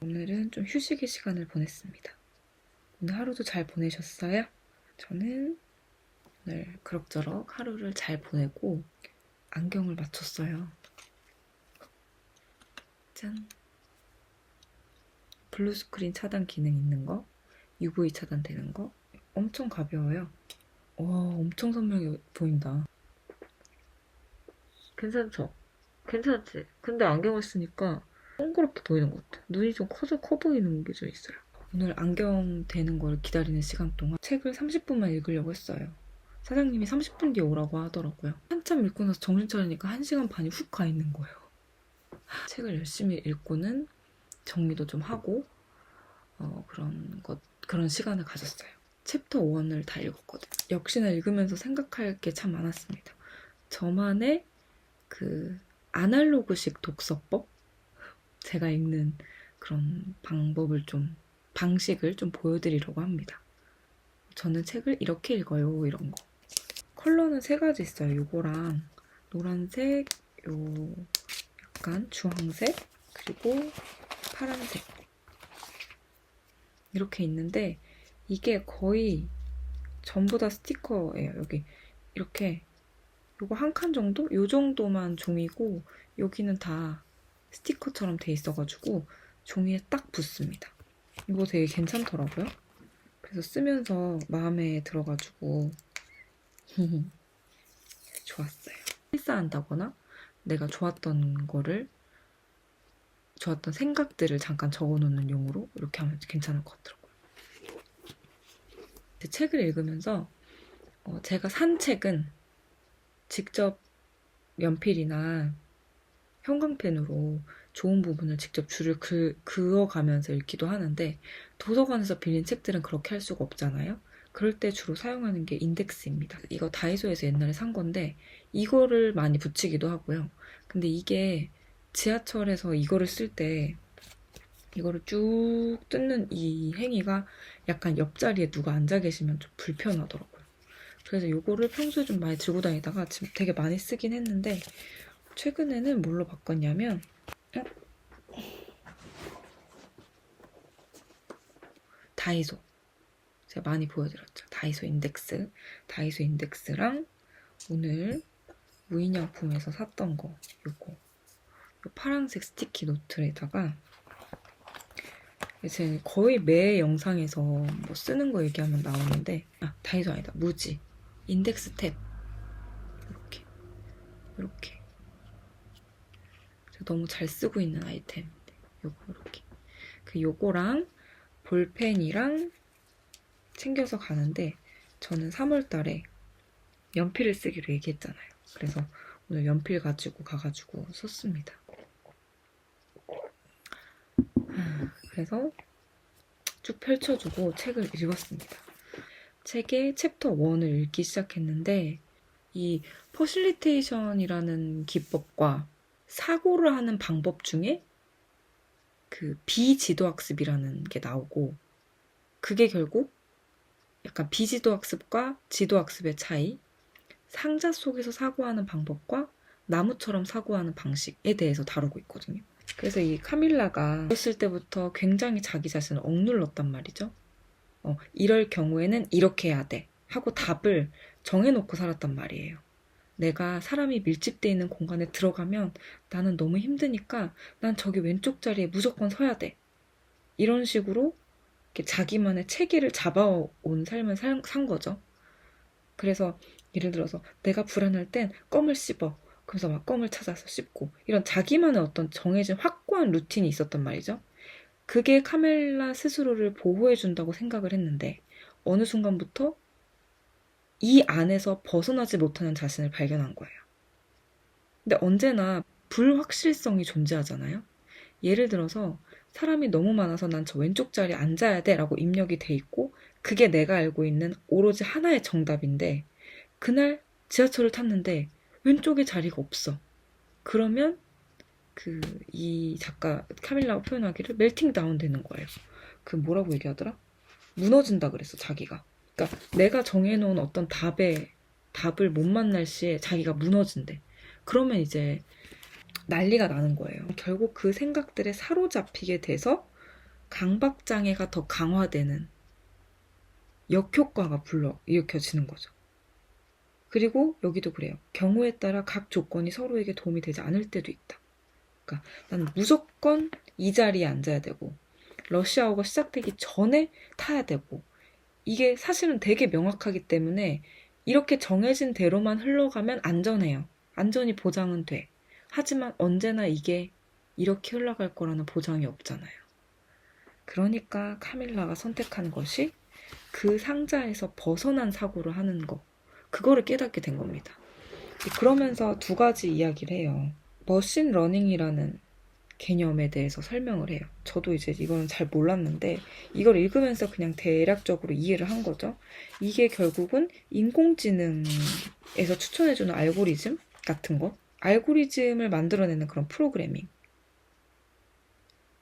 오늘은 좀 휴식의 시간을 보냈습니다. 오늘 하루도 잘 보내셨어요? 저는 오늘 그럭저럭 하루를 잘 보내고 안경을 맞췄어요. 짠! 블루 스크린 차단 기능 있는 거, UV 차단 되는 거. 엄청 가벼워요. 와, 엄청 선명해 보인다. 괜찮죠? 괜찮지? 근데 안경을 쓰니까 동그랗게 보이는 것 같아. 눈이 좀 커 보이는 게 좀 있어요. 오늘 안경 되는 걸 기다리는 시간 동안 책을 30분만 읽으려고 했어요. 사장님이 30분 뒤에 오라고 하더라고요. 한참 읽고 나서 정신 차리니까 1시간 반이 훅 가 있는 거예요. 책을 열심히 읽고는 정리도 좀 하고 그런 시간을 가졌어요. 챕터 1을 다 읽었거든요. 역시나 읽으면서 생각할 게 참 많았습니다. 저만의 그 아날로그식 독서법? 제가 읽는 그런 방식을 좀 보여드리려고 합니다. 저는 책을 이렇게 읽어요, 이런 거. 컬러는 3가지 있어요. 요거랑 노란색, 요 약간 주황색, 그리고 파란색. 이렇게 있는데 이게 거의 전부 다 스티커예요. 여기 이렇게 요거 한 칸 정도? 요 정도만 종이고 여기는 다 스티커처럼 돼 있어가지고 종이에 딱 붙습니다. 이거 되게 괜찮더라고요. 그래서 쓰면서 마음에 들어가지고 좋았어요. 실사한다거나 내가 좋았던 생각들을 잠깐 적어놓는 용으로 이렇게 하면 괜찮을 것 같더라고요. 책을 읽으면서 제가 산 책은 직접 연필이나 형광펜으로 좋은 부분을 직접 줄을 그어가면서 읽기도 하는데 도서관에서 빌린 책들은 그렇게 할 수가 없잖아요. 그럴 때 주로 사용하는 게 인덱스입니다. 이거 다이소에서 옛날에 산 건데 이거를 많이 붙이기도 하고요. 근데 이게 지하철에서 이거를 쓸 때 이거를 쭉 뜯는 이 행위가 약간 옆자리에 누가 앉아 계시면 좀 불편하더라고요. 그래서 이거를 평소에 좀 많이 들고 다니다가 지금 되게 많이 쓰긴 했는데 최근에는 뭘로 바꿨냐면 다이소. 제가 많이 보여드렸죠. 다이소 인덱스랑 오늘 무인양품에서 샀던 거 요거 요 파란색 스티키 노트에다가 제가 거의 매 영상에서 뭐 쓰는 거 얘기하면 나오는데 다이소 아니다. 무지 인덱스 탭 이렇게 제가 너무 잘 쓰고 있는 아이템인데 요거 이렇게 요거랑 볼펜이랑 챙겨서 가는데 저는 3월달에 연필을 쓰기로 얘기했잖아요. 그래서 오늘 연필 가지고 가가지고 썼습니다. 그래서 쭉 펼쳐주고 책을 읽었습니다. 책의 챕터 1을 읽기 시작했는데 이 퍼실리테이션이라는 기법과 사고를 하는 방법 중에 그 비지도학습이라는 게 나오고 그게 결국 약간 비지도학습과 지도학습의 차이, 상자 속에서 사고하는 방법과 나무처럼 사고하는 방식에 대해서 다루고 있거든요. 그래서 이 카밀라가 어렸을 때부터 굉장히 자기 자신을 억눌렀단 말이죠. 이럴 경우에는 이렇게 해야 돼 하고 답을 정해놓고 살았단 말이에요. 내가 사람이 밀집되어 있는 공간에 들어가면 나는 너무 힘드니까 난 저기 왼쪽 자리에 무조건 서야 돼. 이런 식으로 자기만의 체계를 잡아온 삶을 산 거죠. 그래서 예를 들어서 내가 불안할 땐 껌을 씹어. 그래서 막 껌을 찾아서 씹고 이런 자기만의 어떤 정해진 확고한 루틴이 있었단 말이죠. 그게 카멜라 스스로를 보호해준다고 생각을 했는데 어느 순간부터 이 안에서 벗어나지 못하는 자신을 발견한 거예요. 근데 언제나 불확실성이 존재하잖아요. 예를 들어서 사람이 너무 많아서 난 저 왼쪽 자리에 앉아야 돼 라고 입력이 돼 있고 그게 내가 알고 있는 오로지 하나의 정답인데 그날 지하철을 탔는데 왼쪽에 자리가 없어. 그러면 이 작가 카밀라가 표현하기를 멜팅 다운 되는 거예요. 뭐라고 얘기하더라? 무너진다 그랬어, 자기가. 그러니까 내가 정해놓은 어떤 답을 못 만날 시에 자기가 무너진대. 그러면 이제 난리가 나는 거예요. 결국 그 생각들에 사로잡히게 돼서 강박장애가 더 강화되는 역효과가 불러일으켜지는 거죠. 그리고 여기도 그래요. 경우에 따라 각 조건이 서로에게 도움이 되지 않을 때도 있다. 그러니까 나는 무조건 이 자리에 앉아야 되고 러시아워가 시작되기 전에 타야 되고 이게 사실은 되게 명확하기 때문에 이렇게 정해진 대로만 흘러가면 안전해요. 안전이 보장은 돼. 하지만 언제나 이게 이렇게 흘러갈 거라는 보장이 없잖아요. 그러니까 카밀라가 선택한 것이 그 상자에서 벗어난 사고를 하는 거. 그거를 깨닫게 된 겁니다. 그러면서 두 가지 이야기를 해요. 머신 러닝이라는 개념에 대해서 설명을 해요. 저도 이제 이거는 잘 몰랐는데 이걸 읽으면서 그냥 대략적으로 이해를 한 거죠. 이게 결국은 인공지능에서 추천해주는 알고리즘 같은 거, 알고리즘을 만들어내는 그런 프로그래밍.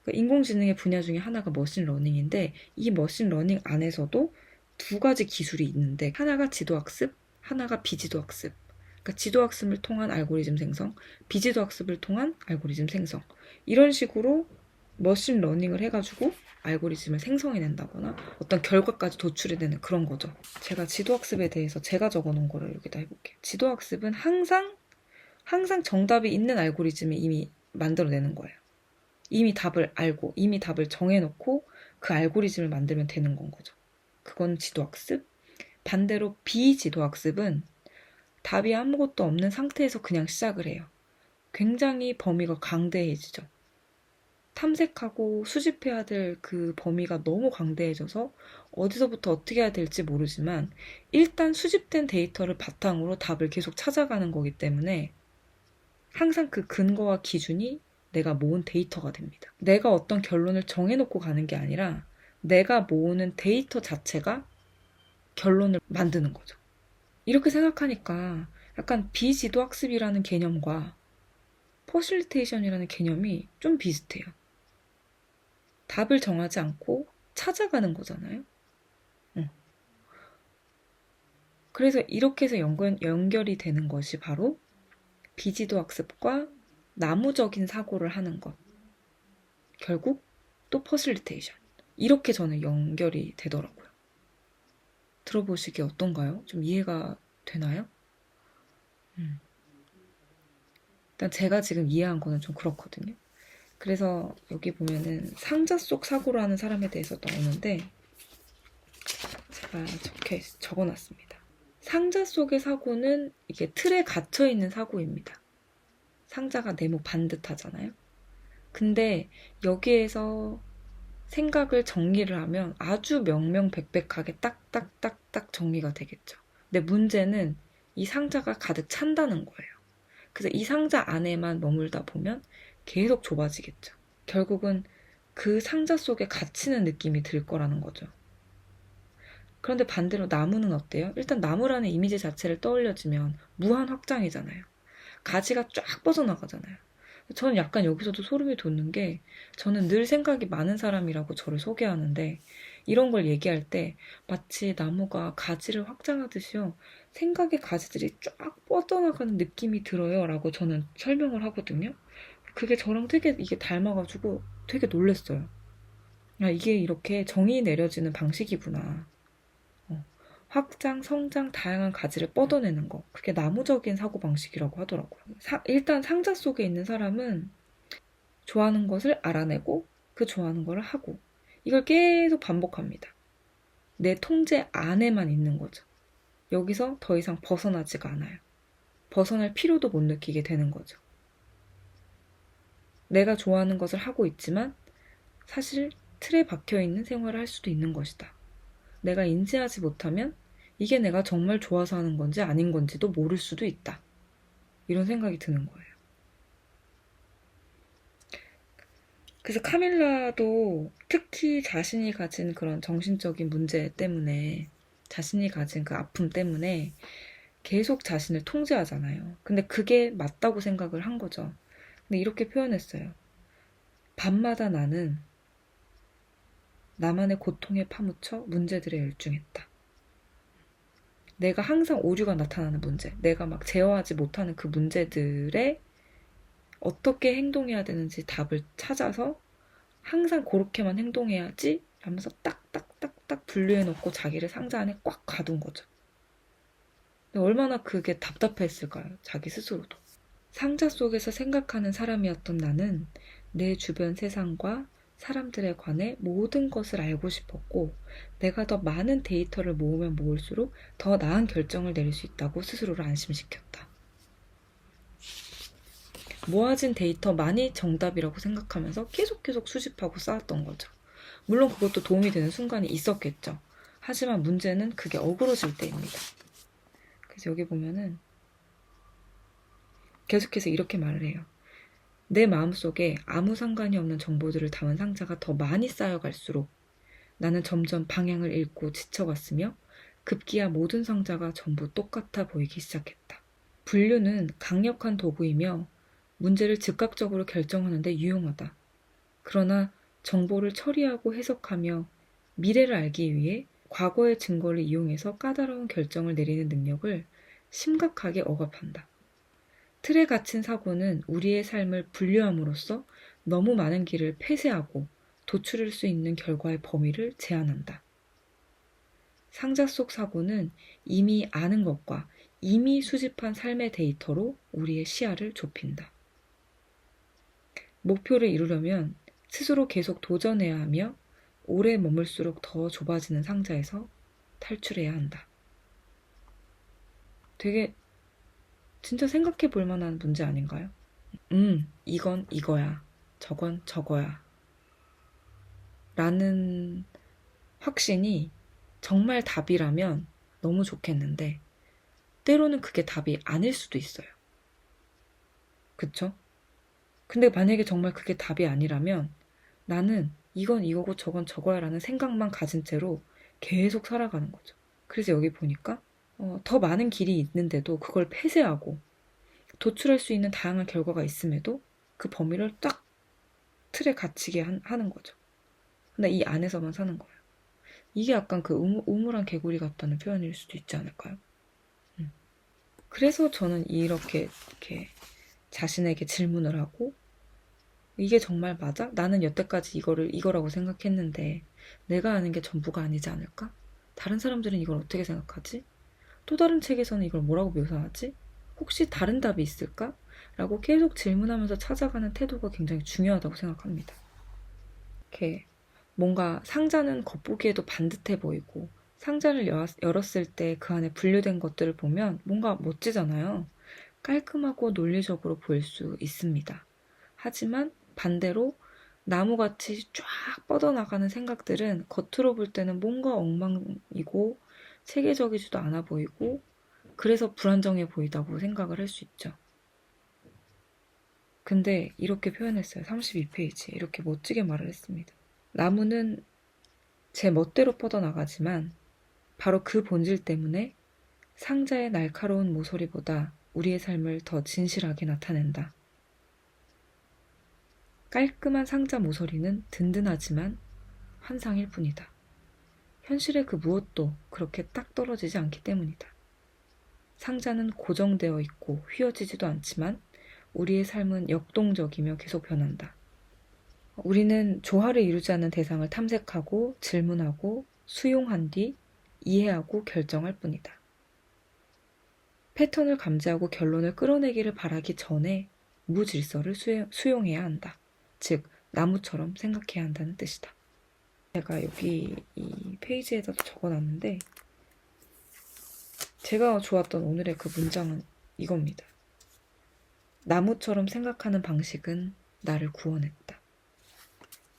그러니까 인공지능의 분야 중에 하나가 머신러닝인데 이 머신러닝 안에서도 두 가지 기술이 있는데 하나가 지도학습, 하나가 비지도학습. 그러니까 지도학습을 통한 알고리즘 생성, 비지도학습을 통한 알고리즘 생성. 이런 식으로 머신러닝을 해가지고 알고리즘을 생성해낸다거나 어떤 결과까지 도출해내는 그런 거죠. 제가 지도학습에 대해서 제가 적어놓은 거를 여기다 해볼게요. 지도학습은 항상 정답이 있는 알고리즘이 이미 만들어내는 거예요. 이미 답을 알고 이미 답을 정해놓고 그 알고리즘을 만들면 되는 건 거죠. 그건 지도학습. 반대로 비지도학습은 답이 아무것도 없는 상태에서 그냥 시작을 해요. 굉장히 범위가 광대해지죠. 탐색하고 수집해야 될 그 범위가 너무 광대해져서 어디서부터 어떻게 해야 될지 모르지만 일단 수집된 데이터를 바탕으로 답을 계속 찾아가는 거기 때문에 항상 그 근거와 기준이 내가 모은 데이터가 됩니다. 내가 어떤 결론을 정해놓고 가는 게 아니라 내가 모으는 데이터 자체가 결론을 만드는 거죠. 이렇게 생각하니까 약간 비지도학습이라는 개념과 퍼실리테이션이라는 개념이 좀 비슷해요. 답을 정하지 않고 찾아가는 거잖아요. 그래서 이렇게 해서 연결이 되는 것이 바로 비지도학습과 나무적인 사고를 하는 것. 결국 또 퍼실리테이션. 이렇게 저는 연결이 되더라고요. 들어보시기에 어떤가요? 좀 이해가 되나요? 일단 제가 지금 이해한 거는 좀 그렇거든요. 그래서 여기 보면은 상자 속 사고를 하는 사람에 대해서 나오는데 제가 적어놨습니다. 상자 속의 사고는 이게 틀에 갇혀있는 사고입니다. 상자가 네모 반듯하잖아요. 근데 여기에서 생각을 정리를 하면 아주 명명백백하게 딱딱딱딱 정리가 되겠죠. 근데 문제는 이 상자가 가득 찬다는 거예요. 그래서 이 상자 안에만 머물다 보면 계속 좁아지겠죠. 결국은 그 상자 속에 갇히는 느낌이 들 거라는 거죠. 그런데 반대로 나무는 어때요? 일단 나무라는 이미지 자체를 떠올려주면 무한 확장이잖아요. 가지가 쫙 뻗어나가잖아요. 저는 약간 여기서도 소름이 돋는 게 저는 늘 생각이 많은 사람이라고 저를 소개하는데 이런 걸 얘기할 때 마치 나무가 가지를 확장하듯이요. 생각의 가지들이 쫙 뻗어나가는 느낌이 들어요. 라고 저는 설명을 하거든요. 그게 저랑 되게 이게 닮아가지고 되게 놀랐어요. 아, 이게 이렇게 정이 내려지는 방식이구나. 확장, 성장, 다양한 가지를 뻗어내는 거. 그게 나무적인 사고방식이라고 하더라고요. 일단 상자 속에 있는 사람은 좋아하는 것을 알아내고 그 좋아하는 걸 하고 이걸 계속 반복합니다. 내 통제 안에만 있는 거죠. 여기서 더 이상 벗어나지가 않아요. 벗어날 필요도 못 느끼게 되는 거죠. 내가 좋아하는 것을 하고 있지만 사실 틀에 박혀있는 생활을 할 수도 있는 것이다. 내가 인지하지 못하면 이게 내가 정말 좋아서 하는 건지 아닌 건지도 모를 수도 있다. 이런 생각이 드는 거예요. 그래서 카밀라도 특히 자신이 가진 그런 정신적인 문제 때문에 자신이 가진 그 아픔 때문에 계속 자신을 통제하잖아요. 근데 그게 맞다고 생각을 한 거죠. 근데 이렇게 표현했어요. 밤마다 나는 나만의 고통에 파묻혀 문제들에 열중했다. 내가 항상 오류가 나타나는 문제, 내가 막 제어하지 못하는 그 문제들에 어떻게 행동해야 되는지 답을 찾아서 항상 그렇게만 행동해야지 하면서 딱딱딱딱 분류해 놓고 자기를 상자 안에 꽉 가둔 거죠. 근데 얼마나 그게 답답했을까요? 자기 스스로도. 상자 속에서 생각하는 사람이었던 나는 내 주변 세상과 사람들에 관해 모든 것을 알고 싶었고, 내가 더 많은 데이터를 모으면 모을수록 더 나은 결정을 내릴 수 있다고 스스로를 안심시켰다. 모아진 데이터만이 정답이라고 생각하면서 계속 수집하고 쌓았던 거죠. 물론 그것도 도움이 되는 순간이 있었겠죠. 하지만 문제는 그게 어그러질 때입니다. 그래서 여기 보면은 계속해서 이렇게 말을 해요. 내 마음속에 아무 상관이 없는 정보들을 담은 상자가 더 많이 쌓여갈수록 나는 점점 방향을 잃고 지쳐갔으며 급기야 모든 상자가 전부 똑같아 보이기 시작했다. 분류는 강력한 도구이며 문제를 즉각적으로 결정하는 데 유용하다. 그러나 정보를 처리하고 해석하며 미래를 알기 위해 과거의 증거를 이용해서 까다로운 결정을 내리는 능력을 심각하게 억압한다. 틀에 갇힌 사고는 우리의 삶을 분류함으로써 너무 많은 길을 폐쇄하고 도출할 수 있는 결과의 범위를 제한한다. 상자 속 사고는 이미 아는 것과 이미 수집한 삶의 데이터로 우리의 시야를 좁힌다. 목표를 이루려면 스스로 계속 도전해야 하며 오래 머물수록 더 좁아지는 상자에서 탈출해야 한다. 되게 진짜 생각해 볼 만한 문제 아닌가요? 이건 이거야. 저건 저거야. 라는 확신이 정말 답이라면 너무 좋겠는데, 때로는 그게 답이 아닐 수도 있어요. 그쵸? 근데 만약에 정말 그게 답이 아니라면 나는 이건 이거고 저건 저거야 라는 생각만 가진 채로 계속 살아가는 거죠. 그래서 여기 보니까 더 많은 길이 있는데도 그걸 폐쇄하고 도출할 수 있는 다양한 결과가 있음에도 그 범위를 딱 틀에 갇히게 하는 거죠. 근데 이 안에서만 사는 거예요. 이게 약간 그 우물안 개구리 같다는 표현일 수도 있지 않을까요? 그래서 저는 이렇게 자신에게 질문을 하고, 이게 정말 맞아? 나는 여태까지 이거라고 생각했는데 내가 아는 게 전부가 아니지 않을까? 다른 사람들은 이걸 어떻게 생각하지? 또 다른 책에서는 이걸 뭐라고 묘사하지? 혹시 다른 답이 있을까? 라고 계속 질문하면서 찾아가는 태도가 굉장히 중요하다고 생각합니다. 이렇게 뭔가 상자는 겉보기에도 반듯해 보이고 상자를 열었을 때 그 안에 분류된 것들을 보면 뭔가 멋지잖아요. 깔끔하고 논리적으로 보일 수 있습니다. 하지만 반대로 나무같이 쫙 뻗어나가는 생각들은 겉으로 볼 때는 뭔가 엉망이고 체계적이지도 않아 보이고 그래서 불안정해 보인다고 생각을 할 수 있죠. 근데 이렇게 표현했어요. 32페이지에 이렇게 멋지게 말을 했습니다. 나무는 제 멋대로 뻗어나가지만 바로 그 본질 때문에 상자의 날카로운 모서리보다 우리의 삶을 더 진실하게 나타낸다. 깔끔한 상자 모서리는 든든하지만 환상일 뿐이다. 현실의 그 무엇도 그렇게 딱 떨어지지 않기 때문이다. 상자는 고정되어 있고 휘어지지도 않지만 우리의 삶은 역동적이며 계속 변한다. 우리는 조화를 이루지 않는 대상을 탐색하고 질문하고 수용한 뒤 이해하고 결정할 뿐이다. 패턴을 감지하고 결론을 끌어내기를 바라기 전에 무질서를 수용해야 한다. 즉, 나무처럼 생각해야 한다는 뜻이다. 제가 여기 이 페이지에다도 적어놨는데 제가 좋았던 오늘의 그 문장은 이겁니다. 나무처럼 생각하는 방식은 나를 구원했다.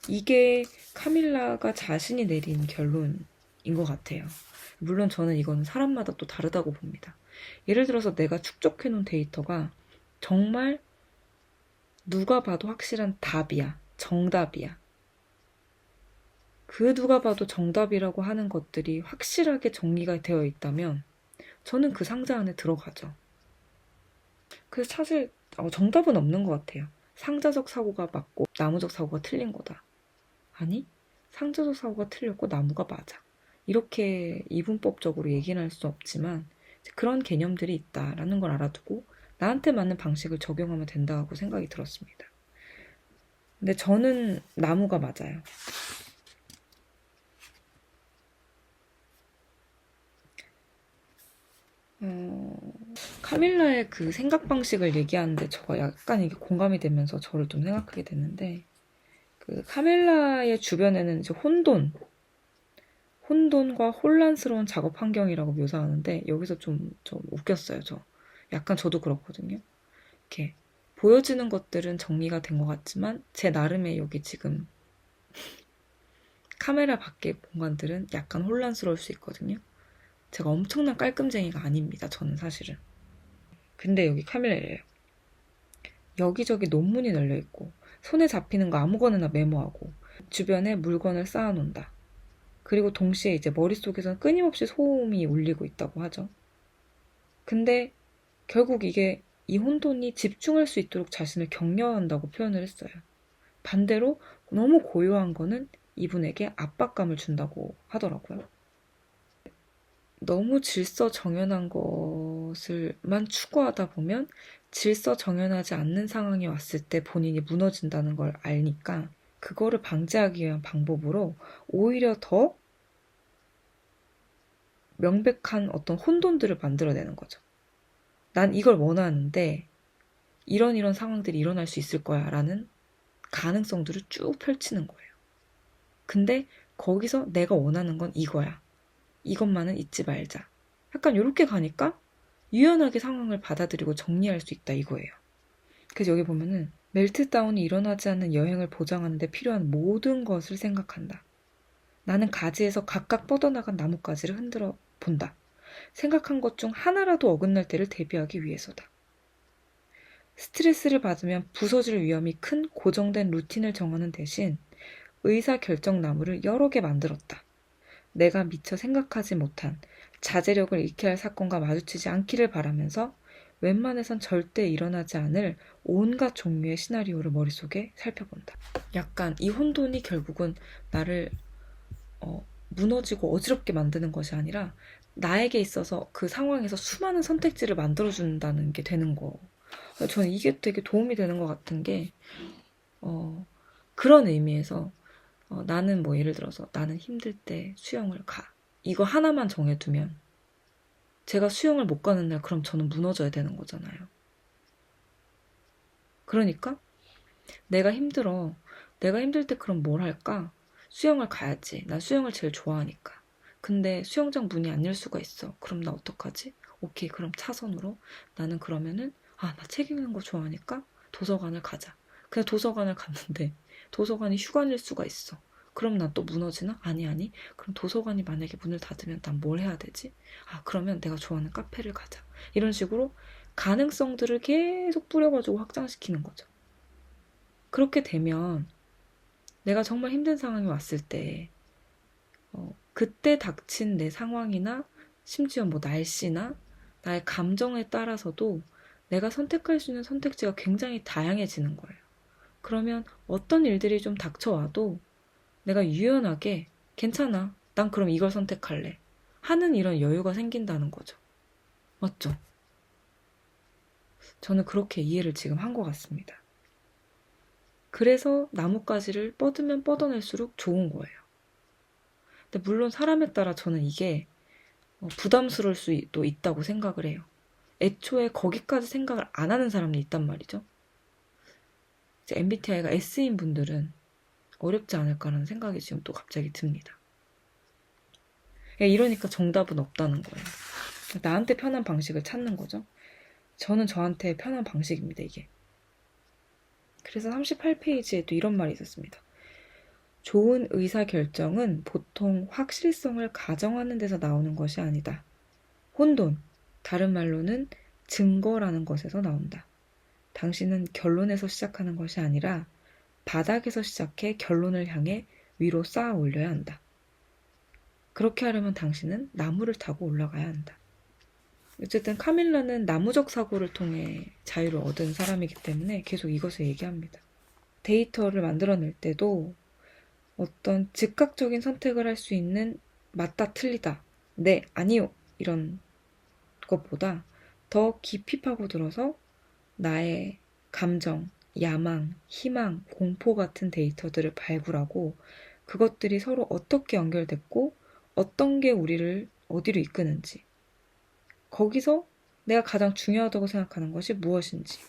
이게 카밀라가 자신이 내린 결론인 것 같아요. 물론 저는 이건 사람마다 또 다르다고 봅니다. 예를 들어서 내가 축적해놓은 데이터가 정말 누가 봐도 확실한 답이야. 정답이야. 그 누가 봐도 정답이라고 하는 것들이 확실하게 정리가 되어 있다면 저는 그 상자 안에 들어가죠. 그래서 사실 정답은 없는 것 같아요. 상자적 사고가 맞고 나무적 사고가 틀린 거다. 아니, 상자적 사고가 틀렸고 나무가 맞아. 이렇게 이분법적으로 얘기는 할 수 없지만 그런 개념들이 있다라는 걸 알아두고 나한테 맞는 방식을 적용하면 된다고 생각이 들었습니다. 근데 저는 나무가 맞아요. 카밀라의 그 생각 방식을 얘기하는데 저가 약간 이게 공감이 되면서 저를 좀 생각하게 됐는데, 그 카밀라의 주변에는 이제 혼돈과 혼란스러운 작업 환경이라고 묘사하는데, 여기서 좀 웃겼어요, 저. 약간 저도 그렇거든요. 이렇게 보여지는 것들은 정리가 된 것 같지만 제 나름의 여기 지금 카메라 밖의 공간들은 약간 혼란스러울 수 있거든요. 제가 엄청난 깔끔쟁이가 아닙니다, 저는 사실은. 근데 여기 카메라예요. 여기저기 논문이 널려있고 손에 잡히는 거 아무거나 메모하고 주변에 물건을 쌓아놓는다. 그리고 동시에 이제 머릿속에서는 끊임없이 소음이 울리고 있다고 하죠. 근데 결국 이게 이 혼돈이 집중할 수 있도록 자신을 격려한다고 표현을 했어요. 반대로 너무 고요한 거는 이분에게 압박감을 준다고 하더라고요. 너무 질서정연한 것을만 추구하다 보면 질서정연하지 않는 상황이 왔을 때 본인이 무너진다는 걸 알니까 그거를 방지하기 위한 방법으로 오히려 더 명백한 어떤 혼돈들을 만들어내는 거죠. 난 이걸 원하는데 이런 상황들이 일어날 수 있을 거야 라는 가능성들을 쭉 펼치는 거예요. 근데 거기서 내가 원하는 건 이거야. 이것만은 잊지 말자. 약간 이렇게 가니까 유연하게 상황을 받아들이고 정리할 수 있다 이거예요. 그래서 여기 보면은 멜트다운이 일어나지 않는 여행을 보장하는 데 필요한 모든 것을 생각한다. 나는 가지에서 각각 뻗어나간 나뭇가지를 흔들어 본다. 생각한 것 중 하나라도 어긋날 때를 대비하기 위해서다. 스트레스를 받으면 부서질 위험이 큰 고정된 루틴을 정하는 대신 의사결정나무를 여러 개 만들었다. 내가 미처 생각하지 못한 자제력을 잃게 할 사건과 마주치지 않기를 바라면서 웬만해선 절대 일어나지 않을 온갖 종류의 시나리오를 머릿속에 살펴본다. 약간 이 혼돈이 결국은 나를 무너지고 어지럽게 만드는 것이 아니라 나에게 있어서 그 상황에서 수많은 선택지를 만들어준다는 게 되는 거. 저는 이게 되게 도움이 되는 것 같은 게 그런 의미에서 나는 뭐 예를 들어서 나는 힘들 때 수영을 가. 이거 하나만 정해두면 제가 수영을 못 가는 날 그럼 저는 무너져야 되는 거잖아요. 그러니까 내가 힘들어. 내가 힘들 때 그럼 뭘 할까? 수영을 가야지. 난 수영을 제일 좋아하니까. 근데 수영장 문이 안 열 수가 있어. 그럼 나 어떡하지? 오케이, 그럼 차선으로. 나는 그러면은 나 책 읽는 거 좋아하니까 도서관을 가자. 그냥 도서관을 갔는데 도서관이 휴관일 수가 있어. 그럼 난 또 무너지나? 아니. 그럼 도서관이 만약에 문을 닫으면 난 뭘 해야 되지? 그러면 내가 좋아하는 카페를 가자. 이런 식으로 가능성들을 계속 뿌려가지고 확장시키는 거죠. 그렇게 되면 내가 정말 힘든 상황이 왔을 때 그때 닥친 내 상황이나 심지어 뭐 날씨나 나의 감정에 따라서도 내가 선택할 수 있는 선택지가 굉장히 다양해지는 거예요. 그러면 어떤 일들이 좀 닥쳐와도 내가 유연하게 괜찮아. 난 그럼 이걸 선택할래. 하는 이런 여유가 생긴다는 거죠. 맞죠? 저는 그렇게 이해를 지금 한 것 같습니다. 그래서 나뭇가지를 뻗으면 뻗어낼수록 좋은 거예요. 근데 물론 사람에 따라 저는 이게 부담스러울 수도 있다고 생각을 해요. 애초에 거기까지 생각을 안 하는 사람이 있단 말이죠. 이제 MBTI가 S인 분들은 어렵지 않을까라는 생각이 지금 또 갑자기 듭니다. 이러니까 정답은 없다는 거예요. 나한테 편한 방식을 찾는 거죠. 저는 저한테 편한 방식입니다, 이게. 그래서 38페이지에 또 이런 말이 있었습니다. 좋은 의사결정은 보통 확실성을 가정하는 데서 나오는 것이 아니다. 혼돈, 다른 말로는 증거라는 것에서 나온다. 당신은 결론에서 시작하는 것이 아니라 바닥에서 시작해 결론을 향해 위로 쌓아 올려야 한다. 그렇게 하려면 당신은 나무를 타고 올라가야 한다. 어쨌든 카밀라는 나무적 사고를 통해 자유를 얻은 사람이기 때문에 계속 이것을 얘기합니다. 데이터를 만들어낼 때도 어떤 즉각적인 선택을 할 수 있는 맞다, 틀리다, 네, 아니요 이런 것보다 더 깊이 파고들어서 나의 감정, 야망, 희망, 공포 같은 데이터들을 발굴하고 그것들이 서로 어떻게 연결됐고 어떤 게 우리를 어디로 이끄는지 거기서 내가 가장 중요하다고 생각하는 것이 무엇인지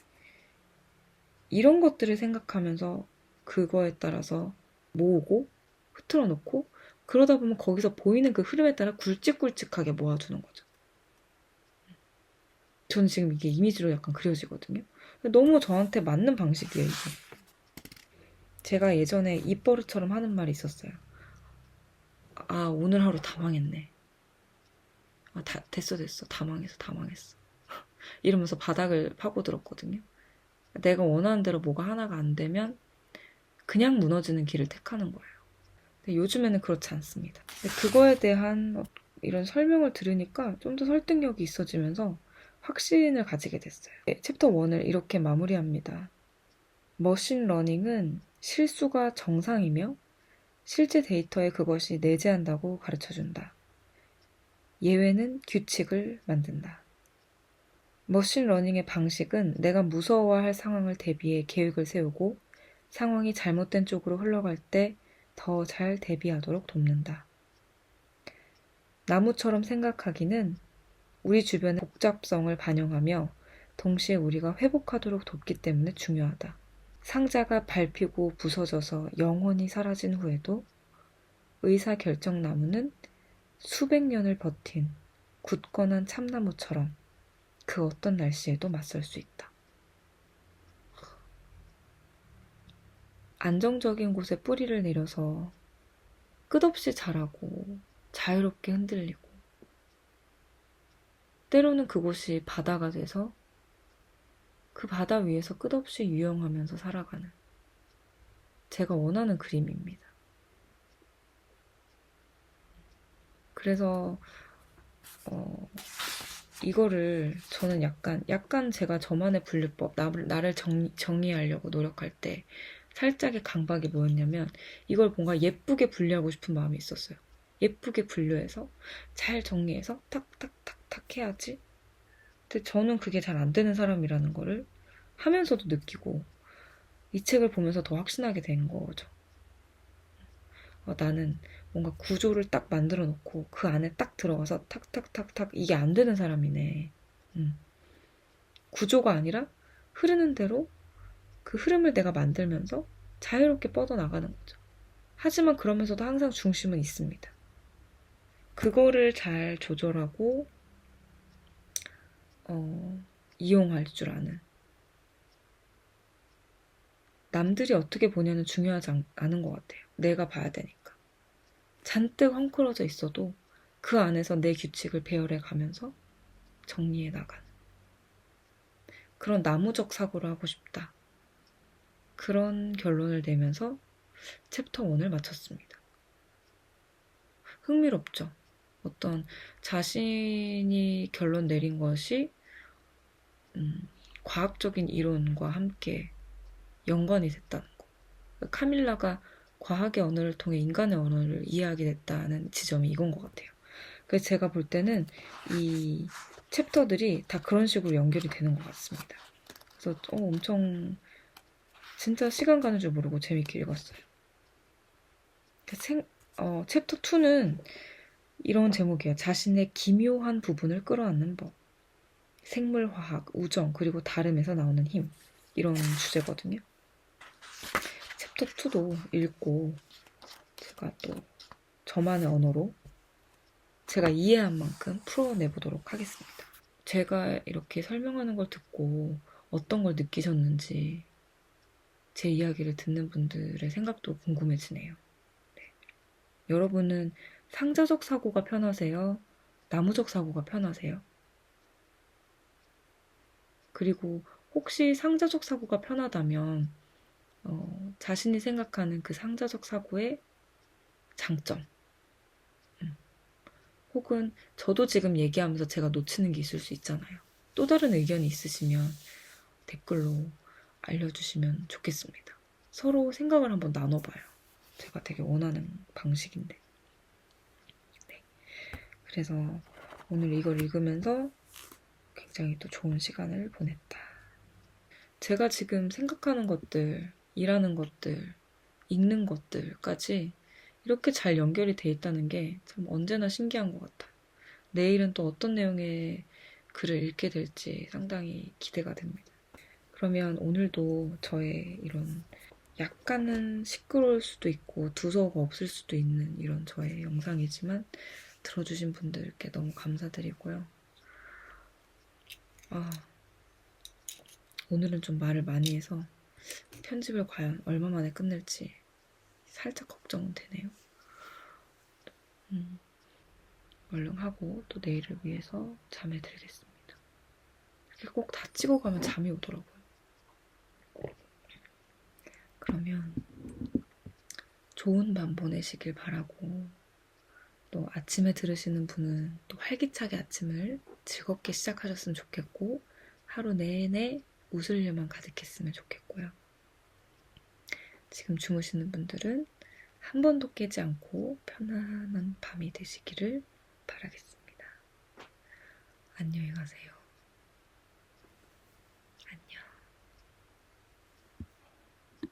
이런 것들을 생각하면서 그거에 따라서 모으고 흐트러 놓고 그러다 보면 거기서 보이는 그 흐름에 따라 굵직굵직하게 모아두는 거죠. 저는 지금 이게 이미지로 약간 그려지거든요. 너무 저한테 맞는 방식이에요, 이게. 제가 예전에 입버릇처럼 하는 말이 있었어요. 아, 오늘 하루 다 망했네. 아, 됐어. 다 망했어. 이러면서 바닥을 파고들었거든요. 내가 원하는 대로 뭐가 하나가 안 되면 그냥 무너지는 길을 택하는 거예요. 근데 요즘에는 그렇지 않습니다. 그거에 대한 이런 설명을 들으니까 좀 더 설득력이 있어지면서 확신을 가지게 됐어요. 챕터 1을 이렇게 마무리합니다. 머신러닝은 실수가 정상이며 실제 데이터에 그것이 내재한다고 가르쳐준다. 예외는 규칙을 만든다. 머신러닝의 방식은 내가 무서워할 상황을 대비해 계획을 세우고 상황이 잘못된 쪽으로 흘러갈 때 더 잘 대비하도록 돕는다. 나무처럼 생각하기는 우리 주변의 복잡성을 반영하며 동시에 우리가 회복하도록 돕기 때문에 중요하다. 상자가 밟히고 부서져서 영원히 사라진 후에도 의사결정나무는 수백 년을 버틴 굳건한 참나무처럼 그 어떤 날씨에도 맞설 수 있다. 안정적인 곳에 뿌리를 내려서 끝없이 자라고 자유롭게 흔들리고 때로는 그곳이 바다가 돼서 그 바다 위에서 끝없이 유영하면서 살아가는 제가 원하는 그림입니다. 그래서 이거를 저는 약간 제가 저만의 분류법, 나를 정의하려고 노력할 때 살짝의 강박이 뭐였냐면 이걸 뭔가 예쁘게 분류하고 싶은 마음이 있었어요. 예쁘게 분류해서 잘 정리해서 탁탁탁탁 해야지. 근데 저는 그게 잘 안 되는 사람이라는 거를 하면서도 느끼고 이 책을 보면서 더 확신하게 된 거죠. 나는 뭔가 구조를 딱 만들어 놓고 그 안에 딱 들어가서 탁탁탁탁 이게 안 되는 사람이네. 구조가 아니라 흐르는 대로 그 흐름을 내가 만들면서 자유롭게 뻗어나가는 거죠. 하지만 그러면서도 항상 중심은 있습니다. 그거를 잘 조절하고 이용할 줄 아는 남들이 어떻게 보냐는 중요하지 않은 것 같아요. 내가 봐야 되니까. 잔뜩 헝클어져 있어도 그 안에서 내 규칙을 배열해 가면서 정리해 나가는 그런 나무적 사고를 하고 싶다. 그런 결론을 내면서 챕터 1을 마쳤습니다. 흥미롭죠? 어떤 자신이 결론 내린 것이 과학적인 이론과 함께 연관이 됐다는 거. 카밀라가 과학의 언어를 통해 인간의 언어를 이해하게 됐다는 지점이 이건 것 같아요. 그래서 제가 볼 때는 이 챕터들이 다 그런 식으로 연결이 되는 것 같습니다. 그래서 엄청 진짜 시간 가는 줄 모르고 재밌게 읽었어요. 챕터 2는 이런 제목이에요. 자신의 기묘한 부분을 끌어안는 법. 생물화학, 우정, 그리고 다름에서 나오는 힘. 이런 주제거든요. 챕터 2도 읽고 제가 또 저만의 언어로 제가 이해한 만큼 풀어내보도록 하겠습니다. 제가 이렇게 설명하는 걸 듣고 어떤 걸 느끼셨는지 제 이야기를 듣는 분들의 생각도 궁금해지네요. 네. 여러분은 상자적 사고가 편하세요? 나무적 사고가 편하세요? 그리고 혹시 상자적 사고가 편하다면 자신이 생각하는 그 상자적 사고의 장점 혹은 저도 지금 얘기하면서 제가 놓치는 게 있을 수 있잖아요. 또 다른 의견이 있으시면 댓글로 알려주시면 좋겠습니다. 서로 생각을 한번 나눠봐요. 제가 되게 원하는 방식인데. 네. 그래서 오늘 이걸 읽으면서 굉장히 또 좋은 시간을 보냈다. 제가 지금 생각하는 것들, 일하는 것들, 읽는 것들까지 이렇게 잘 연결이 돼 있다는 게 참 언제나 신기한 것 같아요. 내일은 또 어떤 내용의 글을 읽게 될지 상당히 기대가 됩니다. 그러면 오늘도 저의 이런 약간은 시끄러울 수도 있고 두서가 없을 수도 있는 이런 저의 영상이지만 들어주신 분들께 너무 감사드리고요. 오늘은 좀 말을 많이 해서 편집을 과연 얼마 만에 끝낼지 살짝 걱정은 되네요. 얼른 하고 또 내일을 위해서 잠에 들겠습니다. 이렇게 꼭 다 찍어가면 잠이 오더라고요. 그러면 좋은 밤 보내시길 바라고, 또 아침에 들으시는 분은 또 활기차게 아침을 즐겁게 시작하셨으면 좋겠고, 하루 내내 웃을 일만 가득했으면 좋겠고요. 지금 주무시는 분들은 한 번도 깨지 않고 편안한 밤이 되시기를 바라겠습니다. 안녕히 가세요. 안녕.